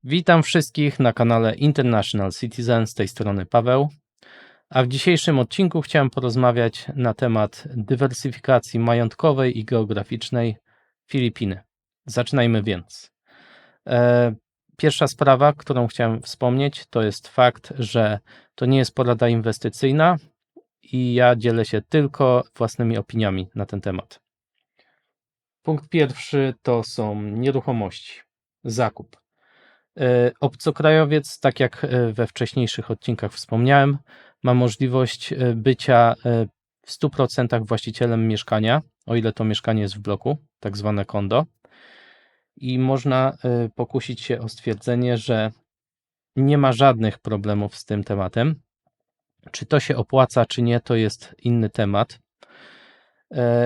Witam wszystkich na kanale International Citizen, z tej strony Paweł. A w dzisiejszym odcinku chciałem porozmawiać na temat dywersyfikacji majątkowej i geograficznej Filipiny. Zaczynajmy więc. Pierwsza sprawa, którą chciałem wspomnieć, to jest fakt, że to nie jest porada inwestycyjna i ja dzielę się tylko własnymi opiniami na ten temat. Punkt pierwszy to są nieruchomości, zakup. Obcokrajowiec, tak jak we wcześniejszych odcinkach wspomniałem, ma możliwość bycia w 100% właścicielem mieszkania, o ile to mieszkanie jest w bloku, tak zwane kondo. I można pokusić się o stwierdzenie, że nie ma żadnych problemów z tym tematem. Czy to się opłaca, czy nie, to jest inny temat.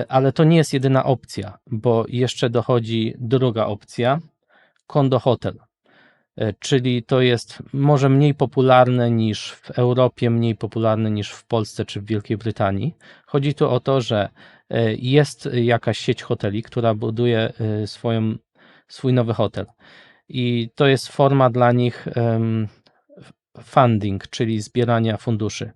Ale to nie jest jedyna opcja, bo jeszcze dochodzi druga opcja, kondo hotel. Czyli to jest może mniej popularne niż w Europie, mniej popularne niż w Polsce czy w Wielkiej Brytanii. Chodzi tu o to, że jest jakaś sieć hoteli, która buduje swój nowy hotel i to jest forma dla nich funding, czyli zbierania funduszy.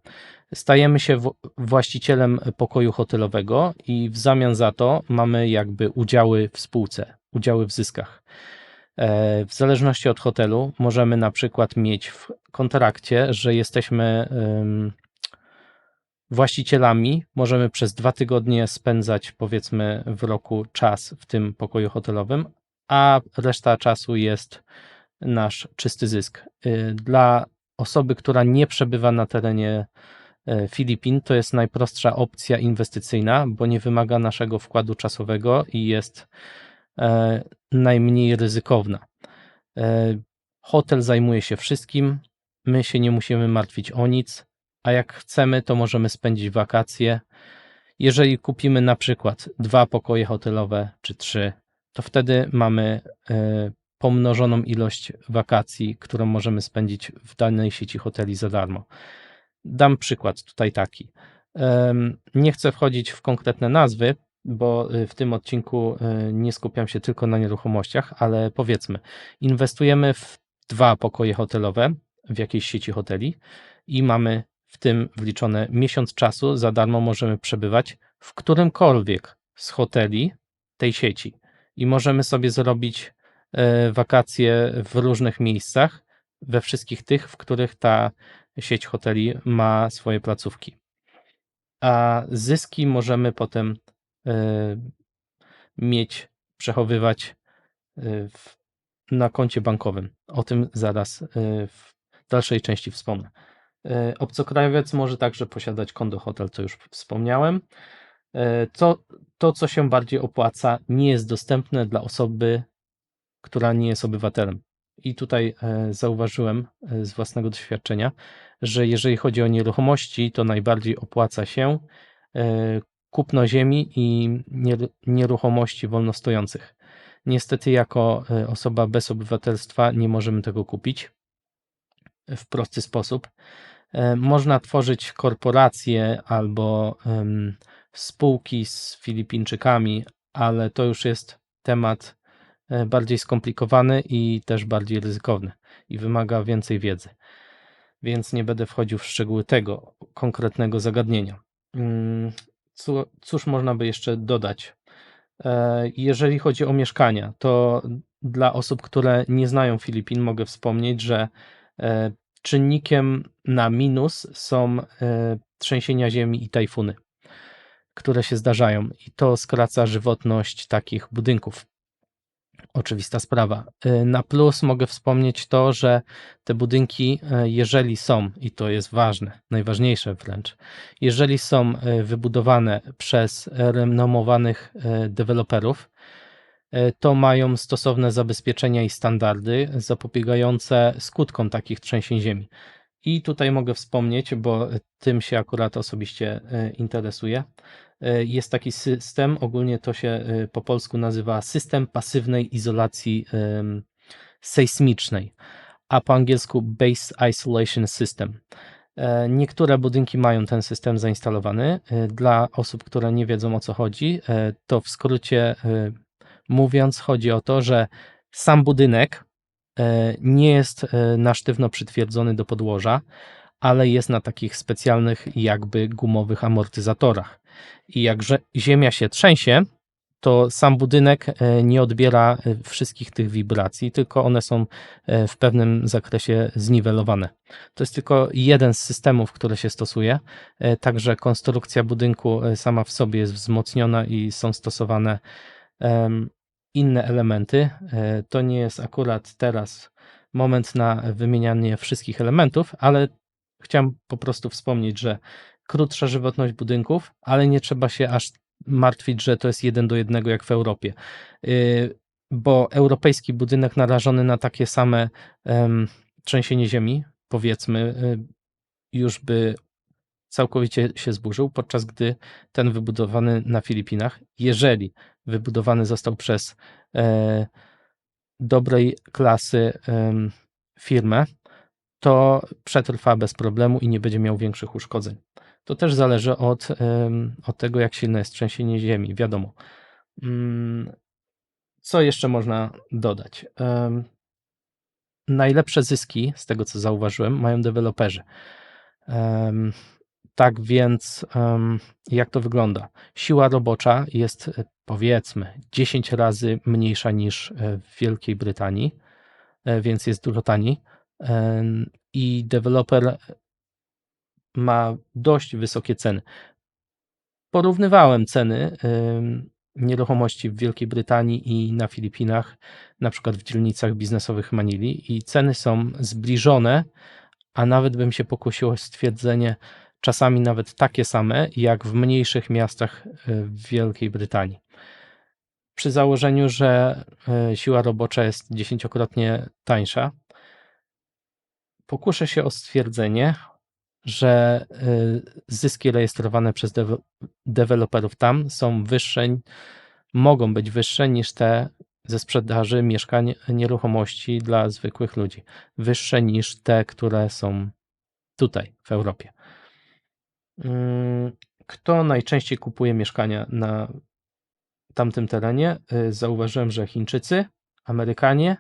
Stajemy się właścicielem pokoju hotelowego i w zamian za to mamy jakby udziały w spółce, udziały w zyskach. W zależności od hotelu możemy na przykład mieć w kontrakcie, że jesteśmy właścicielami, możemy przez 2 tygodnie spędzać powiedzmy w roku czas w tym pokoju hotelowym, a reszta czasu jest nasz czysty zysk. Dla osoby, która nie przebywa na terenie Filipin, to jest najprostsza opcja inwestycyjna, bo nie wymaga naszego wkładu czasowego i jest najmniej ryzykowna. Hotel zajmuje się wszystkim, my się nie musimy martwić o nic, a jak chcemy, to możemy spędzić wakacje. Jeżeli kupimy na przykład 2 pokoje hotelowe czy 3, to wtedy mamy pomnożoną ilość wakacji, którą możemy spędzić w danej sieci hoteli za darmo. Dam przykład tutaj taki. Nie chcę wchodzić w konkretne nazwy, bo w tym odcinku nie skupiam się tylko na nieruchomościach, ale powiedzmy, inwestujemy w 2 pokoje hotelowe w jakiejś sieci hoteli i mamy w tym wliczone miesiąc czasu, za darmo możemy przebywać w którymkolwiek z hoteli tej sieci i możemy sobie zrobić wakacje w różnych miejscach, we wszystkich tych, w których ta sieć hoteli ma swoje placówki. A zyski możemy potem przechowywać na koncie bankowym. O tym zaraz w dalszej części wspomnę. Obcokrajowiec może także posiadać kondo hotel, co już wspomniałem. To, co się bardziej opłaca, nie jest dostępne dla osoby, która nie jest obywatelem. I tutaj zauważyłem z własnego doświadczenia, że jeżeli chodzi o nieruchomości, to najbardziej opłaca się kupno ziemi i nieruchomości wolnostojących. Niestety jako osoba bez obywatelstwa nie możemy tego kupić w prosty sposób. Można tworzyć korporacje albo spółki z Filipińczykami, ale to już jest temat bardziej skomplikowany i też bardziej ryzykowny i wymaga więcej wiedzy. Więc nie będę wchodził w szczegóły tego konkretnego zagadnienia. Cóż można by jeszcze dodać? Jeżeli chodzi o mieszkania, to dla osób, które nie znają Filipin, mogę wspomnieć, że czynnikiem na minus są trzęsienia ziemi i tajfuny, które się zdarzają i to skraca żywotność takich budynków. Oczywista sprawa. Na plus mogę wspomnieć to, że te budynki, jeżeli są, i to jest ważne, najważniejsze wręcz, jeżeli są wybudowane przez renomowanych deweloperów, to mają stosowne zabezpieczenia i standardy zapobiegające skutkom takich trzęsień ziemi. I tutaj mogę wspomnieć, bo tym się akurat osobiście interesuję. Jest taki system, ogólnie to się po polsku nazywa system pasywnej izolacji sejsmicznej, a po angielsku Base Isolation System. Niektóre budynki mają ten system zainstalowany. Dla osób, które nie wiedzą, o co chodzi, to w skrócie mówiąc chodzi o to, że sam budynek nie jest na sztywno przytwierdzony do podłoża, ale jest na takich specjalnych jakby gumowych amortyzatorach. I jak ziemia się trzęsie, to sam budynek nie odbiera wszystkich tych wibracji, tylko one są w pewnym zakresie zniwelowane. To jest tylko jeden z systemów, które się stosuje, także konstrukcja budynku sama w sobie jest wzmocniona i są stosowane inne elementy. To nie jest akurat teraz moment na wymienianie wszystkich elementów, ale chciałem po prostu wspomnieć, że krótsza żywotność budynków, ale nie trzeba się aż martwić, że to jest 1:1 jak w Europie, bo europejski budynek narażony na takie same trzęsienie ziemi, powiedzmy, już by całkowicie się zburzył, podczas gdy ten wybudowany na Filipinach, jeżeli wybudowany został przez dobrej klasy firmę, to przetrwa bez problemu i nie będzie miał większych uszkodzeń. To też zależy od tego, jak silne jest trzęsienie ziemi, wiadomo. Co jeszcze można dodać? Najlepsze zyski, z tego co zauważyłem, mają deweloperzy. Tak więc, jak to wygląda? Siła robocza jest, powiedzmy, 10 razy mniejsza niż w Wielkiej Brytanii, więc jest dużo taniej. I deweloper ma dość wysokie ceny. Porównywałem ceny nieruchomości w Wielkiej Brytanii i na Filipinach, na przykład w dzielnicach biznesowych Manili, i ceny są zbliżone, a nawet bym się pokusił o stwierdzenie, czasami nawet takie same jak w mniejszych miastach w Wielkiej Brytanii. Przy założeniu, że siła robocza jest 10-krotnie tańsza, pokuszę się o stwierdzenie, że zyski rejestrowane przez deweloperów tam są wyższe, mogą być wyższe niż te ze sprzedaży mieszkań, nieruchomości dla zwykłych ludzi. Wyższe niż te, które są tutaj w Europie. Kto najczęściej kupuje mieszkania na tamtym terenie? Zauważyłem, że Chińczycy, Amerykanie,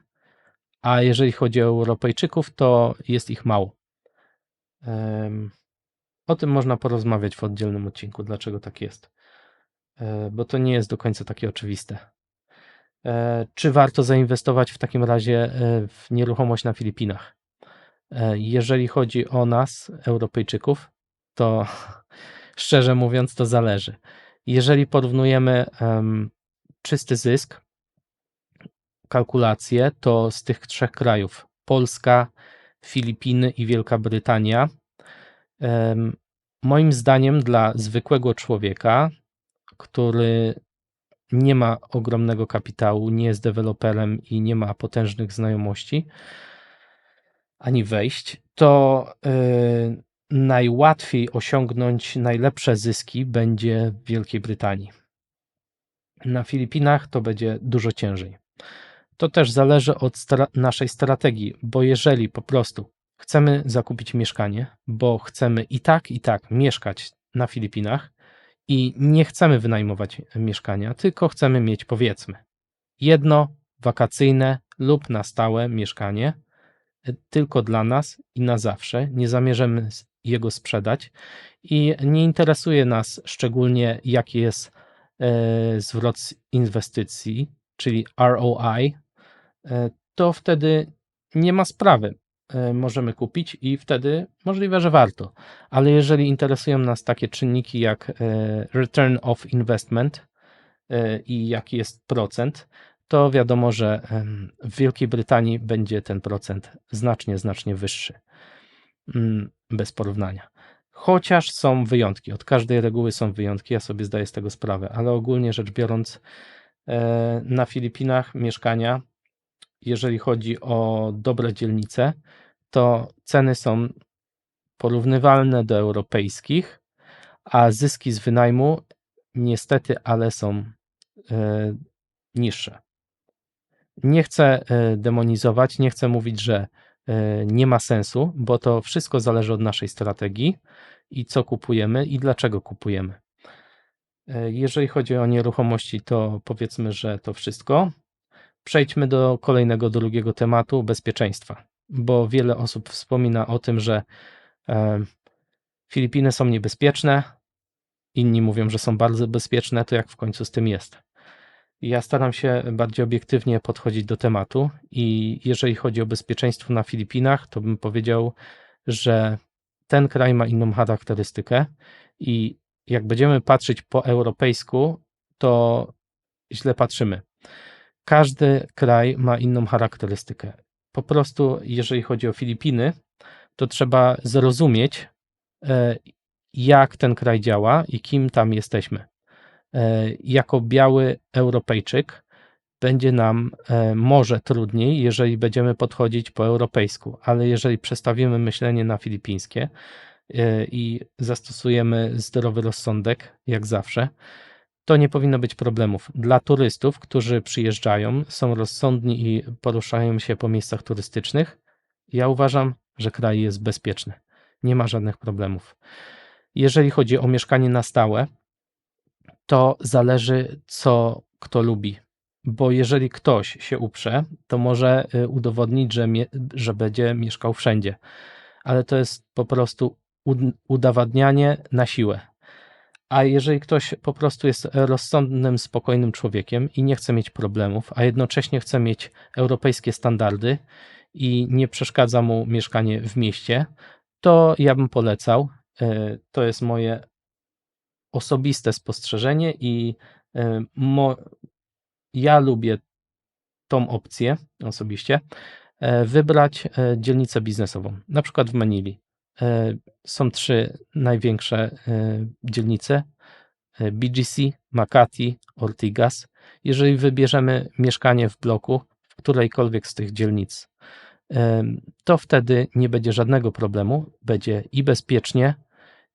a jeżeli chodzi o Europejczyków, to jest ich mało. O tym można porozmawiać w oddzielnym odcinku, dlaczego tak jest, bo to nie jest do końca takie oczywiste. Czy warto zainwestować w takim razie w nieruchomość na Filipinach? Jeżeli chodzi o nas, Europejczyków, to szczerze mówiąc to zależy. Jeżeli porównujemy czysty zysk, kalkulacje, to z tych trzech krajów, Polska, Filipiny i Wielka Brytania, moim zdaniem dla zwykłego człowieka, który nie ma ogromnego kapitału, nie jest deweloperem i nie ma potężnych znajomości ani wejść, to najłatwiej osiągnąć najlepsze zyski będzie w Wielkiej Brytanii. Na Filipinach to będzie dużo ciężej. To też zależy od naszej strategii, bo jeżeli po prostu chcemy zakupić mieszkanie, bo chcemy i tak mieszkać na Filipinach i nie chcemy wynajmować mieszkania, tylko chcemy mieć, powiedzmy, jedno wakacyjne lub na stałe mieszkanie tylko dla nas i na zawsze, nie zamierzamy jego sprzedać i nie interesuje nas szczególnie, jaki jest zwrot z inwestycji, czyli ROI, to wtedy nie ma sprawy. Możemy kupić i wtedy możliwe, że warto. Ale jeżeli interesują nas takie czynniki jak return of investment i jaki jest procent, to wiadomo, że w Wielkiej Brytanii będzie ten procent znacznie wyższy. Bez porównania. Chociaż są wyjątki, od każdej reguły są wyjątki, ja sobie zdaję z tego sprawę, ale ogólnie rzecz biorąc, na Filipinach mieszkania, jeżeli chodzi o dobre dzielnice, to ceny są porównywalne do europejskich, a zyski z wynajmu niestety, ale są niższe. Nie chcę demonizować, nie chcę mówić, że nie ma sensu, bo to wszystko zależy od naszej strategii i co kupujemy i dlaczego kupujemy. Jeżeli chodzi o nieruchomości, to powiedzmy, że to wszystko. Przejdźmy do kolejnego, drugiego tematu, bezpieczeństwa, bo wiele osób wspomina o tym, że Filipiny są niebezpieczne, inni mówią, że są bardzo bezpieczne, to jak w końcu z tym jest? Ja staram się bardziej obiektywnie podchodzić do tematu i jeżeli chodzi o bezpieczeństwo na Filipinach, to bym powiedział, że ten kraj ma inną charakterystykę i jak będziemy patrzeć po europejsku, to źle patrzymy. Każdy kraj ma inną charakterystykę. Po prostu, jeżeli chodzi o Filipiny, to trzeba zrozumieć, jak ten kraj działa i kim tam jesteśmy. Jako biały Europejczyk będzie nam może trudniej, jeżeli będziemy podchodzić po europejsku, ale jeżeli przestawimy myślenie na filipińskie i zastosujemy zdrowy rozsądek, jak zawsze, to nie powinno być problemów. Dla turystów, którzy przyjeżdżają, są rozsądni i poruszają się po miejscach turystycznych, ja uważam, że kraj jest bezpieczny. Nie ma żadnych problemów. Jeżeli chodzi o mieszkanie na stałe, to zależy, co kto lubi. Bo jeżeli ktoś się uprze, to może udowodnić, że będzie mieszkał wszędzie. Ale to jest po prostu udowadnianie na siłę. A jeżeli ktoś po prostu jest rozsądnym, spokojnym człowiekiem i nie chce mieć problemów, a jednocześnie chce mieć europejskie standardy i nie przeszkadza mu mieszkanie w mieście, to ja bym polecał. To jest moje osobiste spostrzeżenie i ja lubię tą opcję osobiście, wybrać dzielnicę biznesową, na przykład w Manili. Są 3 największe dzielnice, BGC, Makati, Ortigas. Jeżeli wybierzemy mieszkanie w bloku w którejkolwiek z tych dzielnic, to wtedy nie będzie żadnego problemu, będzie i bezpiecznie,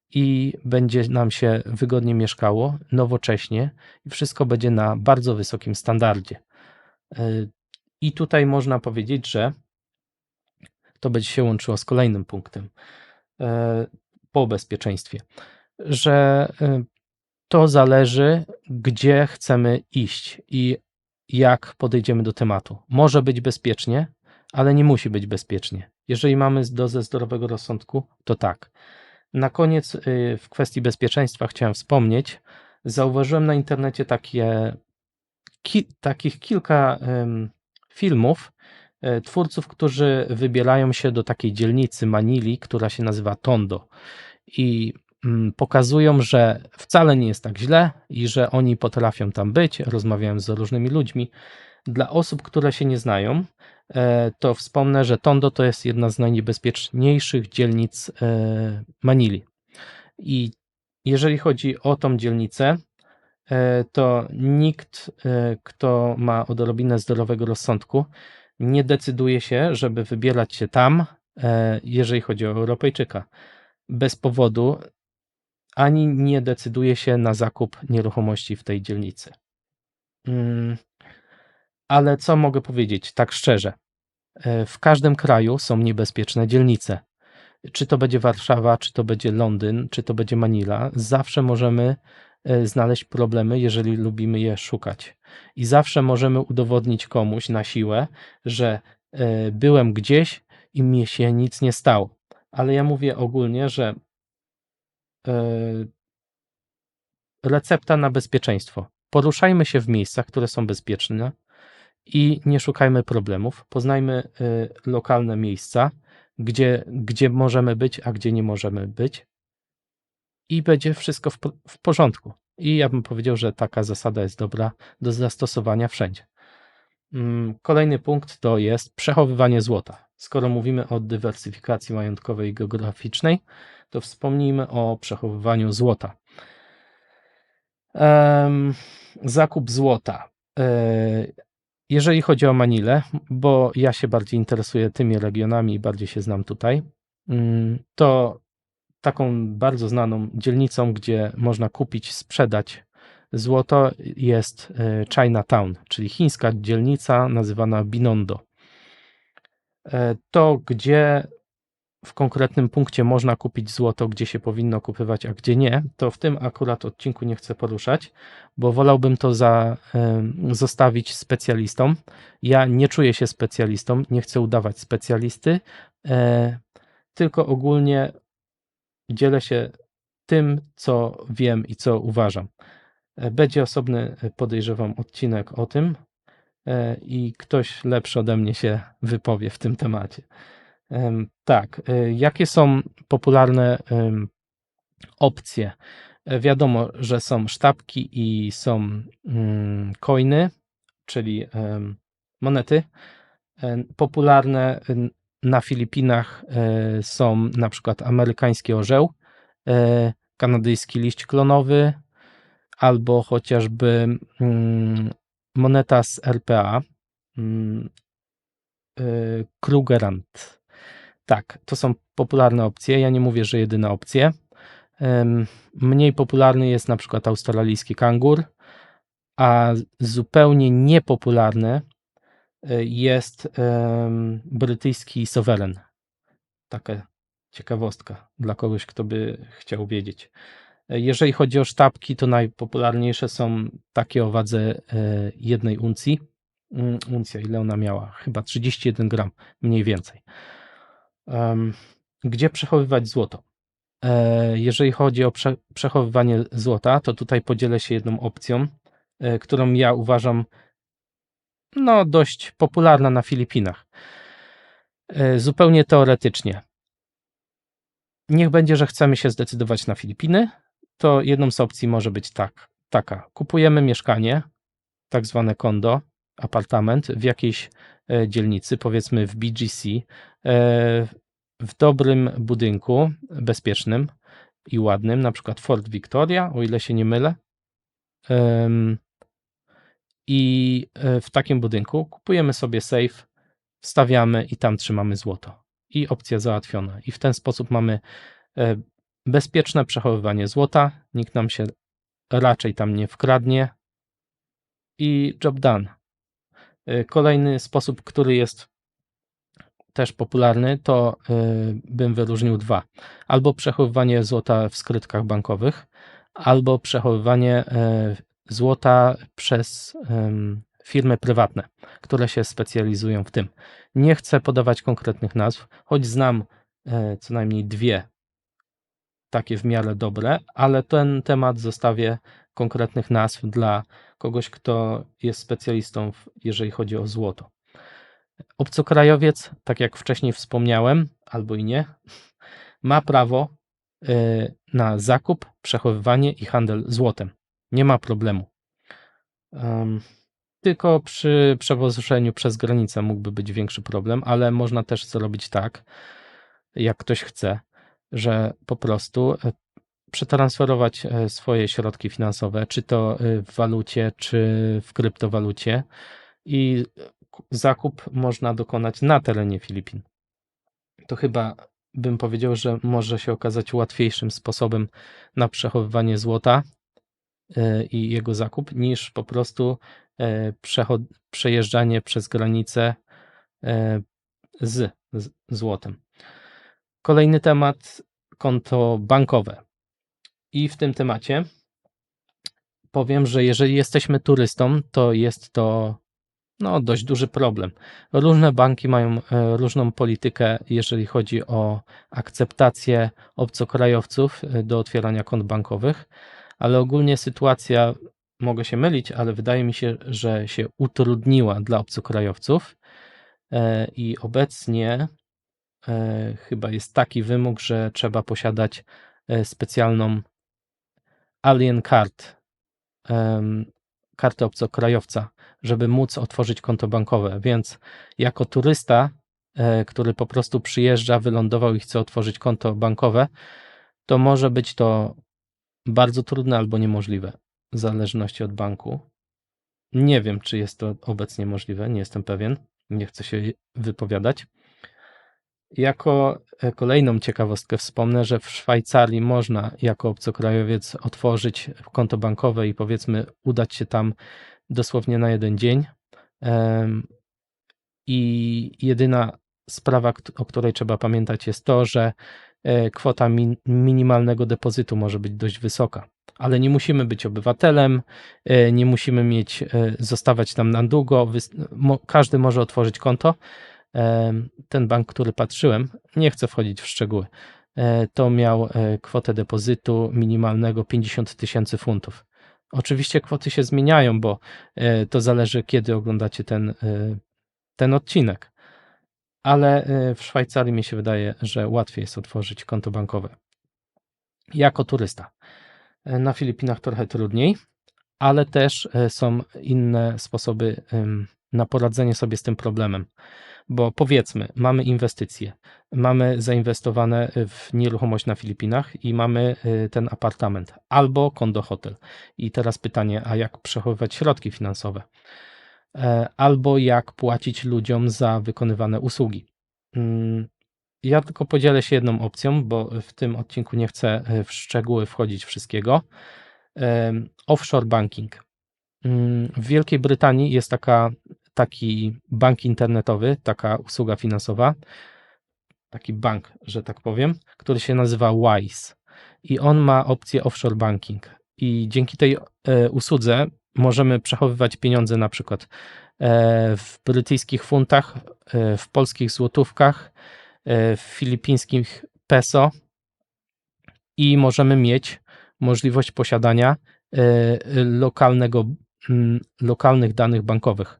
i będzie nam się wygodnie mieszkało, nowocześnie i wszystko będzie na bardzo wysokim standardzie. I tutaj można powiedzieć, że to będzie się łączyło z kolejnym punktem po bezpieczeństwie, że to zależy, gdzie chcemy iść i jak podejdziemy do tematu. Może być bezpiecznie, ale nie musi być bezpiecznie. Jeżeli mamy dozę zdrowego rozsądku, to tak. Na koniec w kwestii bezpieczeństwa chciałem wspomnieć, zauważyłem na internecie takich kilka filmów twórców, którzy wybierają się do takiej dzielnicy Manili, która się nazywa Tondo i pokazują, że wcale nie jest tak źle i że oni potrafią tam być, rozmawiają z różnymi ludźmi. Dla osób, które się nie znają, to wspomnę, że Tondo to jest jedna z najniebezpieczniejszych dzielnic Manili. I jeżeli chodzi o tą dzielnicę, to nikt, kto ma odrobinę zdrowego rozsądku, nie decyduje się, żeby wybierać się tam, jeżeli chodzi o Europejczyka. Bez powodu ani nie decyduje się na zakup nieruchomości w tej dzielnicy. Ale co mogę powiedzieć tak szczerze? W każdym kraju są niebezpieczne dzielnice. Czy to będzie Warszawa, czy to będzie Londyn, czy to będzie Manila, zawsze możemy znaleźć problemy, jeżeli lubimy je szukać. I zawsze możemy udowodnić komuś na siłę, że byłem gdzieś i mi się nic nie stało. Ale ja mówię ogólnie, że recepta na bezpieczeństwo. Poruszajmy się w miejscach, które są bezpieczne i nie szukajmy problemów. Poznajmy lokalne miejsca, gdzie możemy być, a gdzie nie możemy być. I będzie wszystko w porządku. I ja bym powiedział, że taka zasada jest dobra do zastosowania wszędzie. Kolejny punkt to jest przechowywanie złota. Skoro mówimy o dywersyfikacji majątkowej i geograficznej, to wspomnijmy o przechowywaniu złota. Zakup złota. Jeżeli chodzi o Manilę, bo ja się bardziej interesuję tymi regionami i bardziej się znam tutaj, to taką bardzo znaną dzielnicą, gdzie można kupić, sprzedać złoto jest Chinatown, czyli chińska dzielnica nazywana Binondo. To, gdzie w konkretnym punkcie można kupić złoto, gdzie się powinno kupywać, a gdzie nie, to w tym akurat odcinku nie chcę poruszać, bo wolałbym to zostawić specjalistom. Ja nie czuję się specjalistą, nie chcę udawać specjalisty, tylko ogólnie dzielę się tym, co wiem i co uważam. Będzie osobny, podejrzewam, odcinek o tym i ktoś lepszy ode mnie się wypowie w tym temacie. Tak, jakie są popularne opcje? Wiadomo, że są sztabki i są coiny, czyli monety. Popularne na Filipinach są na przykład amerykański orzeł, kanadyjski liść klonowy, albo chociażby moneta z RPA, Krugerrand. Tak, to są popularne opcje. Ja nie mówię, że jedyne opcje. Mniej popularny jest na przykład australijski kangur, a zupełnie niepopularny jest brytyjski sovereign. Taka ciekawostka dla kogoś, kto by chciał wiedzieć. Jeżeli chodzi o sztabki, to najpopularniejsze są takie o wadze 1 uncji. Uncja, ile ona miała? Chyba 31 gram, mniej więcej. Gdzie przechowywać złoto? Jeżeli chodzi o przechowywanie złota, to tutaj podzielę się jedną opcją, którą ja uważam dość popularna na Filipinach. Zupełnie teoretycznie. Niech będzie, że chcemy się zdecydować na Filipiny, to jedną z opcji może być taka. Kupujemy mieszkanie, tak zwane kondo, apartament w jakiejś dzielnicy, powiedzmy w BGC, w dobrym budynku, bezpiecznym i ładnym, na przykład Fort Victoria, o ile się nie mylę. I w takim budynku kupujemy sobie safe, wstawiamy i tam trzymamy złoto. I opcja załatwiona. I w ten sposób mamy bezpieczne przechowywanie złota, nikt nam się raczej tam nie wkradnie i job done. Kolejny sposób, który jest też popularny, to bym wyróżnił dwa. Albo przechowywanie złota w skrytkach bankowych, albo przechowywanie złota przez firmy prywatne, które się specjalizują w tym. Nie chcę podawać konkretnych nazw, choć znam co najmniej dwie takie w miarę dobre, ale ten temat zostawię konkretnych nazw dla kogoś, kto jest specjalistą, jeżeli chodzi o złoto. Obcokrajowiec, tak jak wcześniej wspomniałem, albo i nie, ma prawo na zakup, przechowywanie i handel złotem. Nie ma problemu. Tylko przy przewożeniu przez granicę mógłby być większy problem, ale można też zrobić tak, jak ktoś chce, że po prostu przetransferować swoje środki finansowe, czy to w walucie, czy w kryptowalucie i zakup można dokonać na terenie Filipin. To chyba bym powiedział, że może się okazać łatwiejszym sposobem na przechowywanie złota i jego zakup, niż po prostu przejeżdżanie przez granicę z złotem. Kolejny temat, konto bankowe. I w tym temacie powiem, że jeżeli jesteśmy turystą, to jest to dość duży problem. Różne banki mają różną politykę, jeżeli chodzi o akceptację obcokrajowców do otwierania kont bankowych, ale ogólnie sytuacja, mogę się mylić, ale wydaje mi się, że się utrudniła dla obcokrajowców i obecnie chyba jest taki wymóg, że trzeba posiadać specjalną Alien Card, kartę obcokrajowca, żeby móc otworzyć konto bankowe, więc jako turysta, który po prostu przyjeżdża, wylądował i chce otworzyć konto bankowe, to może być to bardzo trudne albo niemożliwe, w zależności od banku. Nie wiem, czy jest to obecnie możliwe, nie jestem pewien, nie chcę się wypowiadać. Jako kolejną ciekawostkę wspomnę, że w Szwajcarii można jako obcokrajowiec otworzyć konto bankowe i powiedzmy udać się tam dosłownie na jeden dzień. I jedyna sprawa, o której trzeba pamiętać, jest to, że kwota minimalnego depozytu może być dość wysoka, ale nie musimy być obywatelem, nie musimy zostawać tam na długo, każdy może otworzyć konto. Ten bank, który patrzyłem, nie chcę wchodzić w szczegóły, to miał kwotę depozytu minimalnego 50 000 funtów. Oczywiście kwoty się zmieniają, bo to zależy, kiedy oglądacie ten odcinek, ale w Szwajcarii mi się wydaje, że łatwiej jest otworzyć konto bankowe jako turysta. Na Filipinach trochę trudniej, ale też są inne sposoby na poradzenie sobie z tym problemem. Bo powiedzmy, mamy inwestycje, mamy zainwestowane w nieruchomość na Filipinach i mamy ten apartament albo kondo hotel. I teraz pytanie, a jak przechowywać środki finansowe? Albo jak płacić ludziom za wykonywane usługi? Ja tylko podzielę się jedną opcją, bo w tym odcinku nie chcę w szczegóły wchodzić wszystkiego. Offshore banking. W Wielkiej Brytanii jest taki bank internetowy, taka usługa finansowa, taki bank, że tak powiem, który się nazywa Wise i on ma opcję offshore banking i dzięki tej usłudze możemy przechowywać pieniądze na przykład w brytyjskich funtach, w polskich złotówkach, w filipińskich peso i możemy mieć możliwość posiadania lokalnych danych bankowych.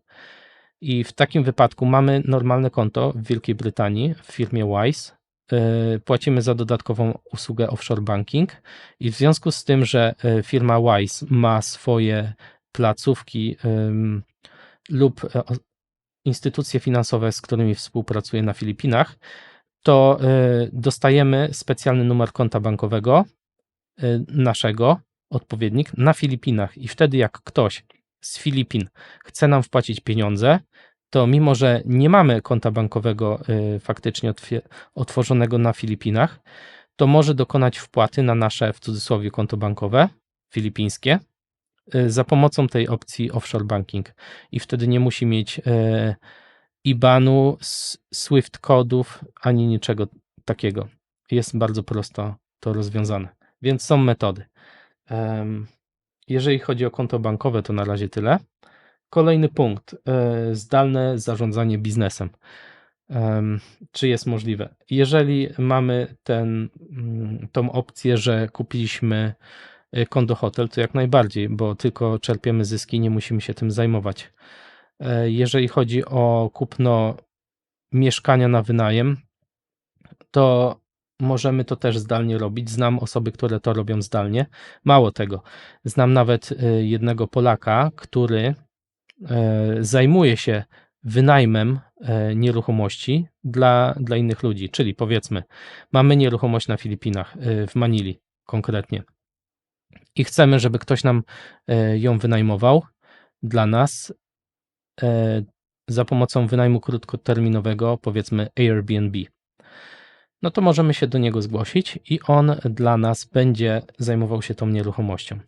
I w takim wypadku mamy normalne konto w Wielkiej Brytanii w firmie Wise, płacimy za dodatkową usługę offshore banking i w związku z tym, że firma Wise ma swoje placówki lub instytucje finansowe, z którymi współpracuje na Filipinach, to dostajemy specjalny numer konta bankowego naszego, odpowiednik, na Filipinach i wtedy jak ktoś z Filipin chce nam wpłacić pieniądze, to mimo, że nie mamy konta bankowego faktycznie otworzonego na Filipinach, to może dokonać wpłaty na nasze, w cudzysłowie, konto bankowe filipińskie za pomocą tej opcji offshore banking i wtedy nie musi mieć IBAN-u, SWIFT kodów, ani niczego takiego. Jest bardzo prosto to rozwiązane, więc są metody. Jeżeli chodzi o konto bankowe, to na razie tyle. Kolejny punkt, zdalne zarządzanie biznesem. Czy jest możliwe? Jeżeli mamy tą opcję, że kupiliśmy kondo hotel, to jak najbardziej, bo tylko czerpiemy zyski, nie musimy się tym zajmować. Jeżeli chodzi o kupno mieszkania na wynajem, to możemy to też zdalnie robić. Znam osoby, które to robią zdalnie. Mało tego, znam nawet jednego Polaka, który zajmuje się wynajmem nieruchomości dla innych ludzi, czyli powiedzmy, mamy nieruchomość na Filipinach, w Manili konkretnie i chcemy, żeby ktoś nam ją wynajmował dla nas za pomocą wynajmu krótkoterminowego, powiedzmy Airbnb. No to możemy się do niego zgłosić i on dla nas będzie zajmował się tą nieruchomością.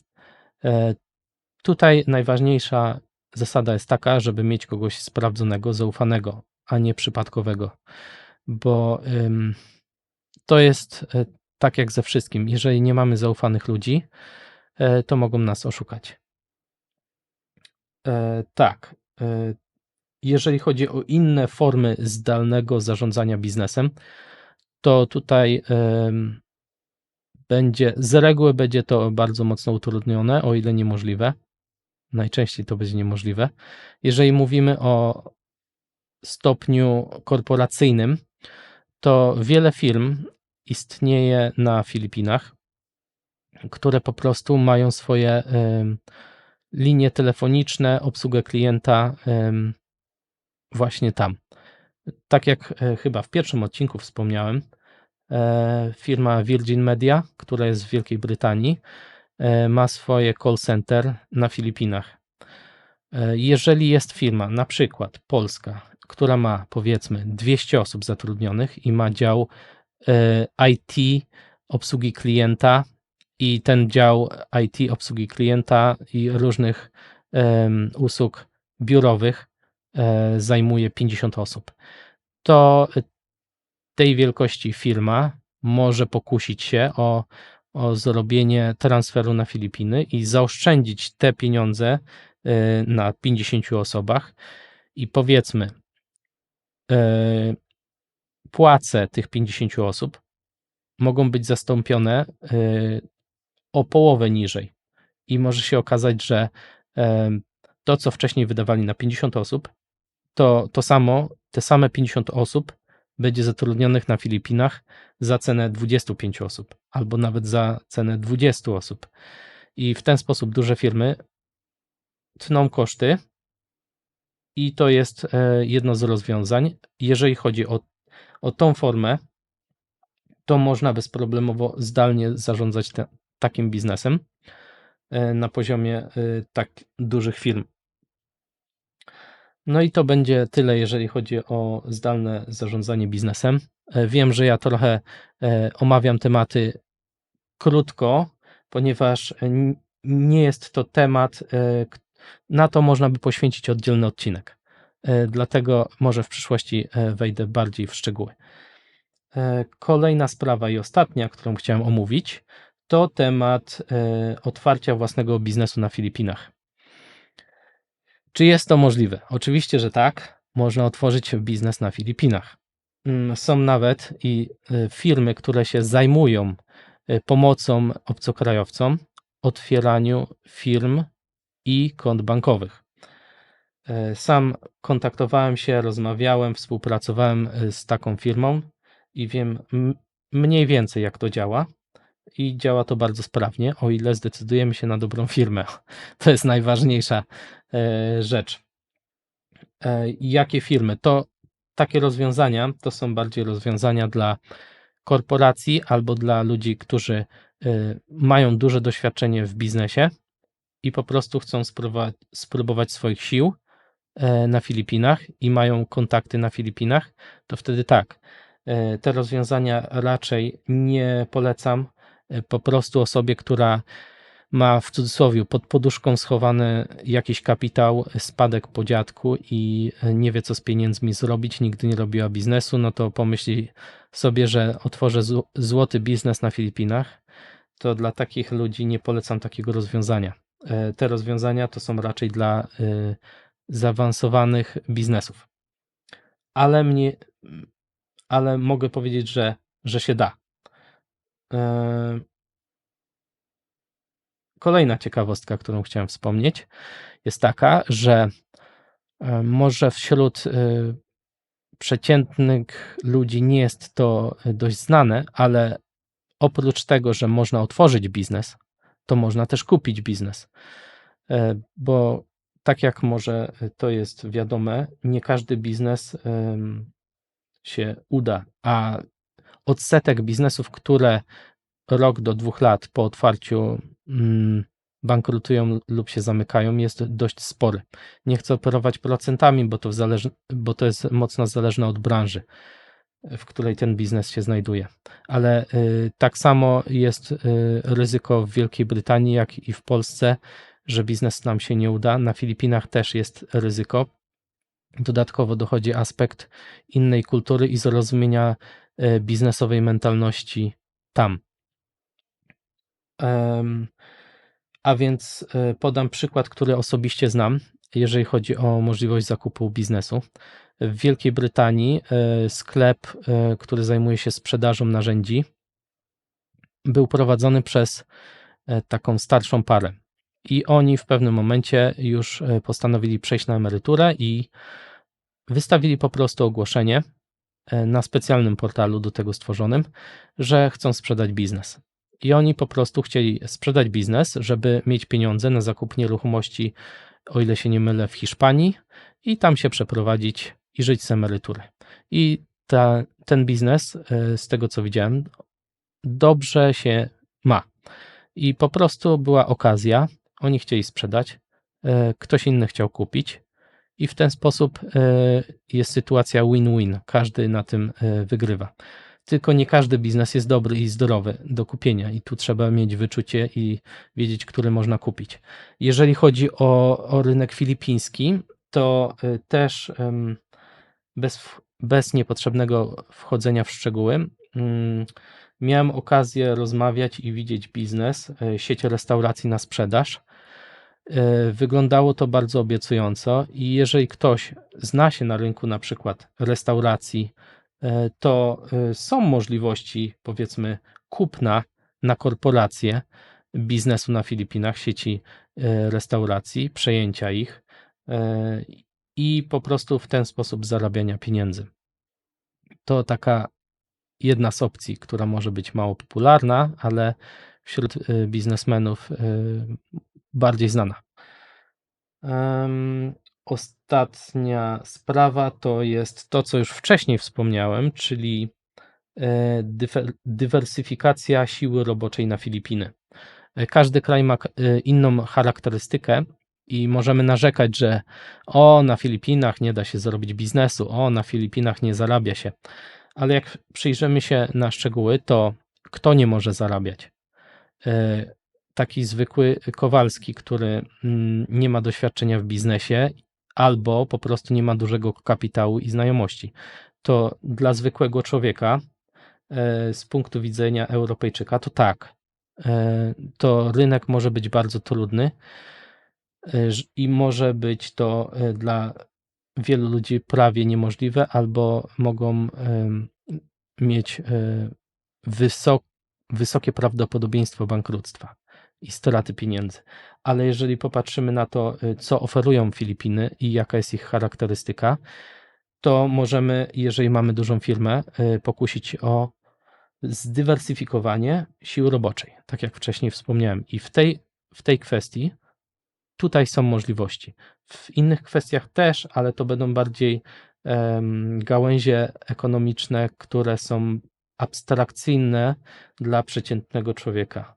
Tutaj najważniejsza zasada jest taka, żeby mieć kogoś sprawdzonego, zaufanego, a nie przypadkowego, bo to jest tak jak ze wszystkim. Jeżeli nie mamy zaufanych ludzi, to mogą nas oszukać. Tak. Jeżeli chodzi o inne formy zdalnego zarządzania biznesem, to tutaj z reguły będzie to bardzo mocno utrudnione, o ile niemożliwe. Najczęściej to będzie niemożliwe. Jeżeli mówimy o stopniu korporacyjnym, to wiele firm istnieje na Filipinach, które po prostu mają swoje linie telefoniczne, obsługę klienta właśnie tam. Tak jak chyba w pierwszym odcinku wspomniałem, firma Virgin Media, która jest w Wielkiej Brytanii, ma swoje call center na Filipinach. Jeżeli jest firma, na przykład polska, która ma powiedzmy 200 osób zatrudnionych i ma dział IT obsługi klienta i ten dział IT obsługi klienta i różnych usług biurowych zajmuje 50 osób, to tej wielkości firma może pokusić się o zrobienie transferu na Filipiny i zaoszczędzić te pieniądze na 50 osobach i powiedzmy płace tych 50 osób mogą być zastąpione o połowę niżej i może się okazać, że to, co wcześniej wydawali na 50 osób, te same 50 osób będzie zatrudnionych na Filipinach za cenę 25 osób, albo nawet za cenę 20 osób. I w ten sposób duże firmy tną koszty i to jest jedno z rozwiązań. Jeżeli chodzi o tą formę, to można bezproblemowo zdalnie zarządzać takim biznesem na poziomie tak dużych firm. No i to będzie tyle, jeżeli chodzi o zdalne zarządzanie biznesem. Wiem, że ja trochę omawiam tematy krótko, ponieważ nie jest to temat, na to można by poświęcić oddzielny odcinek. Dlatego może w przyszłości wejdę bardziej w szczegóły. Kolejna sprawa i ostatnia, którą chciałem omówić, to temat otwarcia własnego biznesu na Filipinach. Czy jest to możliwe? Oczywiście, że tak. Można otworzyć biznes na Filipinach. Są nawet i firmy, które się zajmują pomocą obcokrajowcom, otwieraniu firm i kont bankowych. Sam kontaktowałem się, rozmawiałem, współpracowałem z taką firmą i wiem mniej więcej, jak to działa. I działa to bardzo sprawnie, o ile zdecydujemy się na dobrą firmę. To jest najważniejsza rzecz. Jakie firmy? Takie rozwiązania to są bardziej rozwiązania dla korporacji albo dla ludzi, którzy mają duże doświadczenie w biznesie i po prostu chcą spróbować swoich sił na Filipinach i mają kontakty na Filipinach, to wtedy tak. Te rozwiązania raczej nie polecam po prostu osobie, która ma w cudzysłowie pod poduszką schowany jakiś kapitał, spadek po dziadku i nie wie, co z pieniędzmi zrobić, nigdy nie robiła biznesu, no to pomyśli sobie, że otworzę złoty biznes na Filipinach. To dla takich ludzi nie polecam takiego rozwiązania. Te rozwiązania to są raczej dla zaawansowanych biznesów. Ale mogę powiedzieć, że się da. Kolejna ciekawostka, którą chciałem wspomnieć, jest taka, że może wśród przeciętnych ludzi nie jest to dość znane, ale oprócz tego, że można otworzyć biznes, to można też kupić biznes. Bo tak jak może to jest wiadome, nie każdy biznes się uda, a odsetek biznesów, które rok do 2 lat po otwarciu bankrutują lub się zamykają, jest dość spory. Nie chcę operować procentami, bo to jest mocno zależne od branży, w której ten biznes się znajduje. Ale tak samo jest ryzyko w Wielkiej Brytanii, jak i w Polsce, że biznes nam się nie uda. Na Filipinach też jest ryzyko. Dodatkowo dochodzi aspekt innej kultury i zrozumienia biznesowej mentalności tam. A więc podam przykład, który osobiście znam, jeżeli chodzi o możliwość zakupu biznesu. W Wielkiej Brytanii sklep, który zajmuje się sprzedażą narzędzi, był prowadzony przez taką starszą parę. I oni w pewnym momencie już postanowili przejść na emeryturę i wystawili po prostu ogłoszenie na specjalnym portalu do tego stworzonym, że chcą sprzedać biznes. I oni po prostu chcieli sprzedać biznes, żeby mieć pieniądze na zakup nieruchomości, o ile się nie mylę, w Hiszpanii i tam się przeprowadzić i żyć z emerytury. I ten biznes, z tego co widziałem, dobrze się ma. I po prostu była okazja, oni chcieli sprzedać, ktoś inny chciał kupić i w ten sposób jest sytuacja win-win. Każdy na tym wygrywa. Tylko nie każdy biznes jest dobry i zdrowy do kupienia i tu trzeba mieć wyczucie i wiedzieć, który można kupić. Jeżeli chodzi o rynek filipiński, to też bez niepotrzebnego wchodzenia w szczegóły, miałem okazję rozmawiać i widzieć biznes, sieć restauracji na sprzedaż. Wyglądało to bardzo obiecująco i jeżeli ktoś zna się na rynku na przykład restauracji, to są możliwości, powiedzmy, kupna na korporacje biznesu na Filipinach, sieci restauracji, przejęcia ich i po prostu w ten sposób zarabiania pieniędzy. To taka jedna z opcji, która może być mało popularna, ale wśród biznesmenów bardziej znana. Ostatnia sprawa to jest to, co już wcześniej wspomniałem, czyli dywersyfikacja siły roboczej na Filipiny. Każdy kraj ma inną charakterystykę i możemy narzekać, że na Filipinach nie da się zrobić biznesu, na Filipinach nie zarabia się. Ale jak przyjrzymy się na szczegóły, to kto nie może zarabiać? Taki zwykły Kowalski, który nie ma doświadczenia w biznesie albo po prostu nie ma dużego kapitału i znajomości. To dla zwykłego człowieka, z punktu widzenia Europejczyka, to tak, to rynek może być bardzo trudny i może być to dla wielu ludzi prawie niemożliwe, albo mogą mieć wysokie prawdopodobieństwo bankructwa i straty pieniędzy. Ale jeżeli popatrzymy na to, co oferują Filipiny i jaka jest ich charakterystyka, to możemy, jeżeli mamy dużą firmę, pokusić o zdywersyfikowanie siły roboczej, tak jak wcześniej wspomniałem. I w tej kwestii tutaj są możliwości. W innych kwestiach też, ale to będą bardziej gałęzie ekonomiczne, które są abstrakcyjne dla przeciętnego człowieka.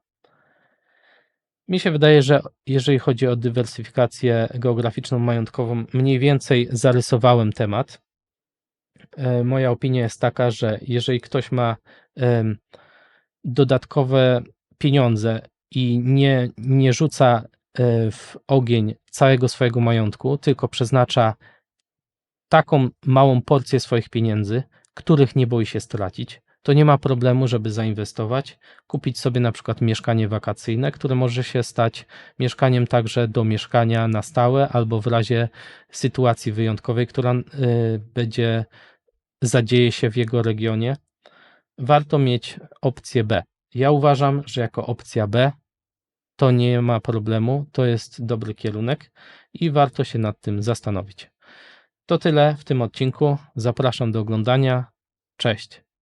Mi się wydaje, że jeżeli chodzi o dywersyfikację geograficzną, majątkową, mniej więcej zarysowałem temat. Moja opinia jest taka, że jeżeli ktoś ma dodatkowe pieniądze i nie rzuca w ogień całego swojego majątku, tylko przeznacza taką małą porcję swoich pieniędzy, których nie boi się stracić, to nie ma problemu, żeby zainwestować, kupić sobie na przykład mieszkanie wakacyjne, które może się stać mieszkaniem także do mieszkania na stałe albo w razie sytuacji wyjątkowej, która zadzieje się w jego regionie. Warto mieć opcję B. Ja uważam, że jako opcja B to nie ma problemu, to jest dobry kierunek i warto się nad tym zastanowić. To tyle w tym odcinku. Zapraszam do oglądania. Cześć.